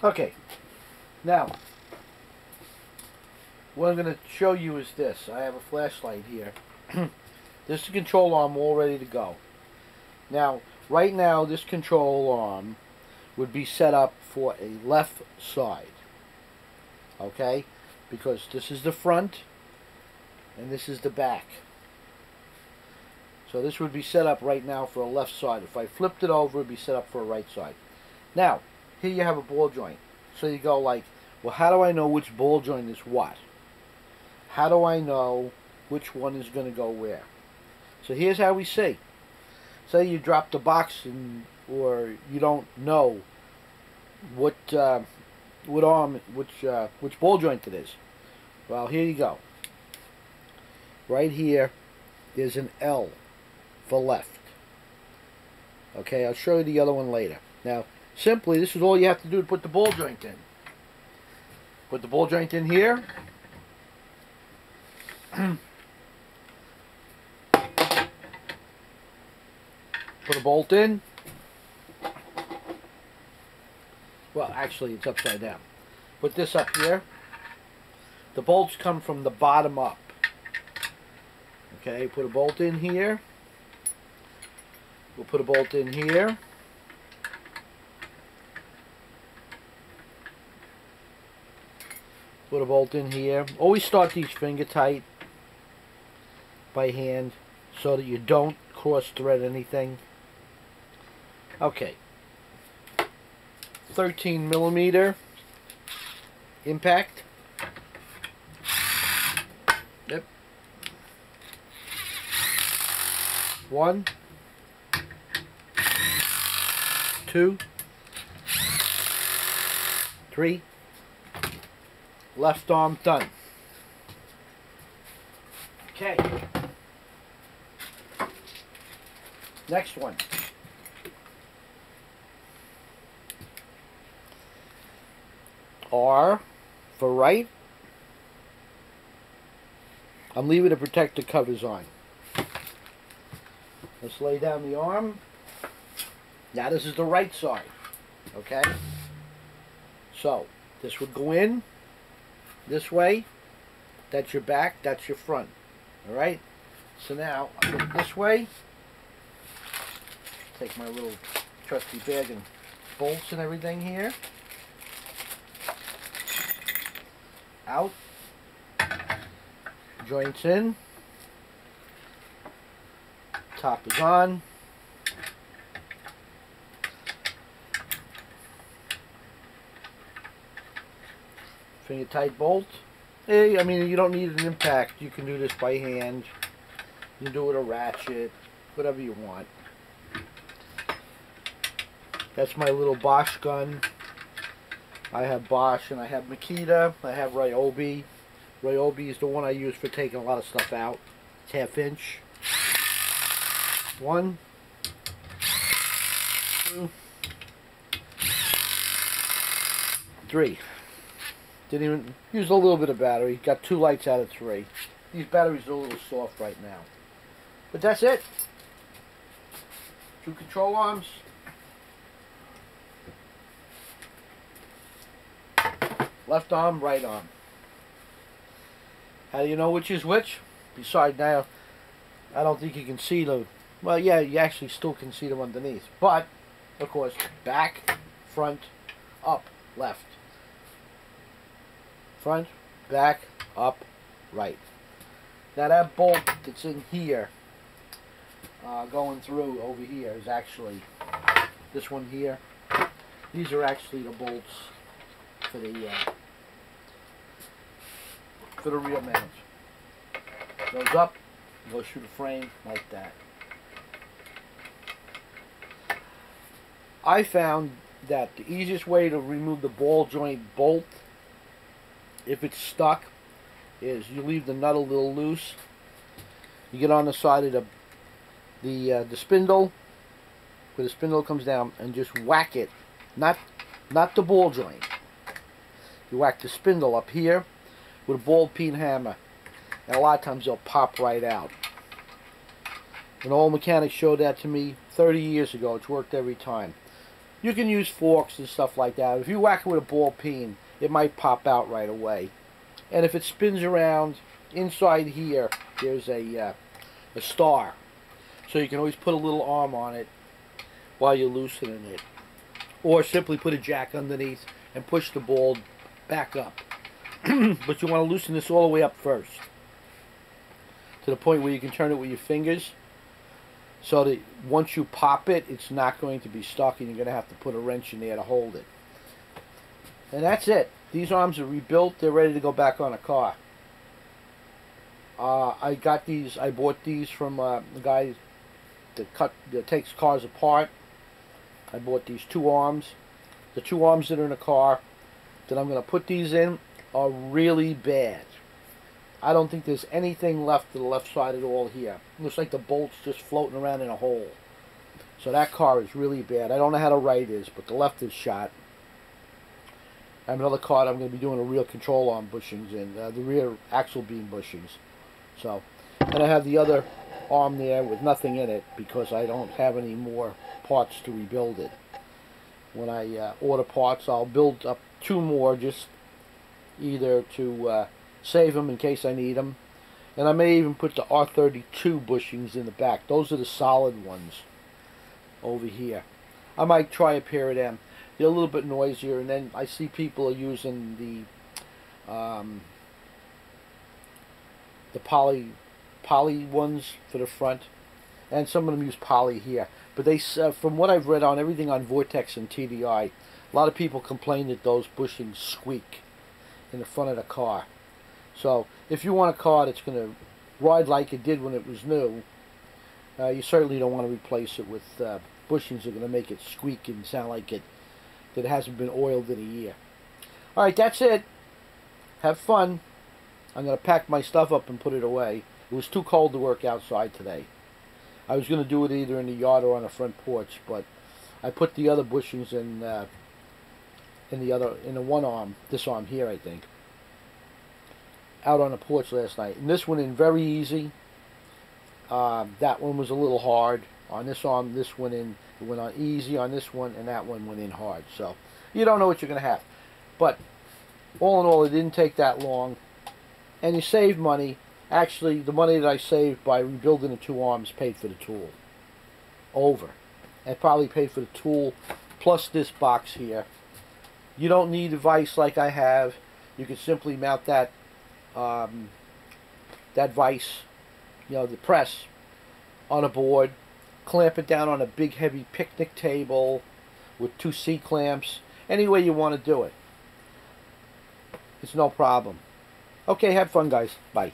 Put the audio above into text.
Okay, now what I'm going to show you is this. I have a flashlight here. This is the control arm all ready to go. Now, right now, this control arm would be set up for a left side. Okay? Because this is the front and this is the back. So this would be set up right now for a left side. If I flipped it over, it would be set up for a right side. Now, here you have a ball joint. So you go like, well, how do I know which ball joint is what? How do I know which one is going to go where? So here's how we see. Say you drop the box or you don't know which ball joint it is. Well, here you go. Right here is an L for left. Okay, I'll show you the other one later. Now, simply, this is all you have to do to put the ball joint in. Put the ball joint in here. Put a bolt in. Well, actually, it's upside down. Put this up here. The bolts come from the bottom up. Okay, put a bolt in here. We'll put a bolt in here. Put a bolt in here. Always start these finger tight by hand so that you don't cross thread anything. Okay. 13mm impact. Yep. 1, 2, 3. Left arm done. Okay. Next one. R for right. I'm leaving the protector covers on. Let's lay down the arm. Now this is the right side. Okay? So, this would go in this way. That's your back, that's your front. Alright? So now, I'll put it this way. Take my little trusty bag and bolts and everything here. Out. Joints in. Top is on. Finger tight bolt. Hey, I mean, you don't need an impact. You can do this by hand. You can do it with a ratchet. Whatever you want. That's my little Bosch gun. I have Bosch and I have Makita. I have Ryobi. Ryobi is the one I use for taking a lot of stuff out. It's 1/2 inch. 1, 2, 3. Didn't even use a little bit of battery. Got 2 lights out of 3. These batteries are a little soft right now. But that's it. 2 control arms. Left arm, right arm. How do you know which is which? Besides now, I don't think you can see the... Well, yeah, you actually still can see them underneath. But, of course, back, front, up, left. Front, back, up, right. Now that bolt that's in here, going through over here, is actually this one here. These are actually the bolts for the rear mount. Goes up, goes through the frame like that. I found that the easiest way to remove the ball joint bolt, if it's stuck, is you leave the nut a little loose. You get on the side of the spindle, where the spindle comes down, and just whack it. Not the ball joint. You whack the spindle up here with a ball peen hammer, and a lot of times they'll pop right out. An old mechanic showed that to me 30 years ago. It's worked every time. You can use forks and stuff like that. If you whack it with a ball peen, it might pop out right away. And if it spins around, inside here, there's a star. So you can always put a little arm on it while you're loosening it. Or simply put a jack underneath and push the ball back up. But you want to loosen this all the way up first, to the point where you can turn it with your fingers, so that once you pop it, it's not going to be stuck and you're going to have to put a wrench in there to hold it. And that's it. These arms are rebuilt. They're ready to go back on a car. I bought these from the guy that takes cars apart. I bought these 2 arms. The 2 arms that are in the car that I'm going to put these in are really bad. I don't think there's anything left to the left side at all here. It looks like the bolt's just floating around in a hole. So that car is really bad. I don't know how the right is, but the left is shot. I have another car I'm going to be doing a rear control arm bushings in, the rear axle beam bushings. So, and I have the other arm there with nothing in it because I don't have any more parts to rebuild it. When I order parts, I'll build up 2 more, just either to save them in case I need them. And I may even put the R32 bushings in the back. Those are the solid ones over here. I might try a pair of them. They're a little bit noisier, and then I see people are using the poly ones for the front, and some of them use poly here. But they, from what I've read on everything on Vortex and TDI, a lot of people complain that those bushings squeak in the front of the car. So if you want a car that's going to ride like it did when it was new, you certainly don't want to replace it with bushings that are going to make it squeak and sound like that it hasn't been oiled in a year. Alright, that's it. Have fun. I'm going to pack my stuff up and put it away. It was too cold to work outside today. I was going to do it either in the yard or on the front porch, but I put the other bushings in the one arm, this arm here, I think, out on the porch last night. And this went in very easy. That one was a little hard. On this arm, this went in. It went on easy on this one, and that one went in hard. So you don't know what you're going to have. But all in all, it didn't take that long, and you save money. Actually, the money that I saved by rebuilding the 2 arms paid for the tool. Over. And probably paid for the tool plus this box here. You don't need a vise like I have. You can simply mount that vise, the press, on a board, clamp it down on a big heavy picnic table with 2 C-clamps. Any way you want to do it. It's no problem. Okay, have fun, guys. Bye.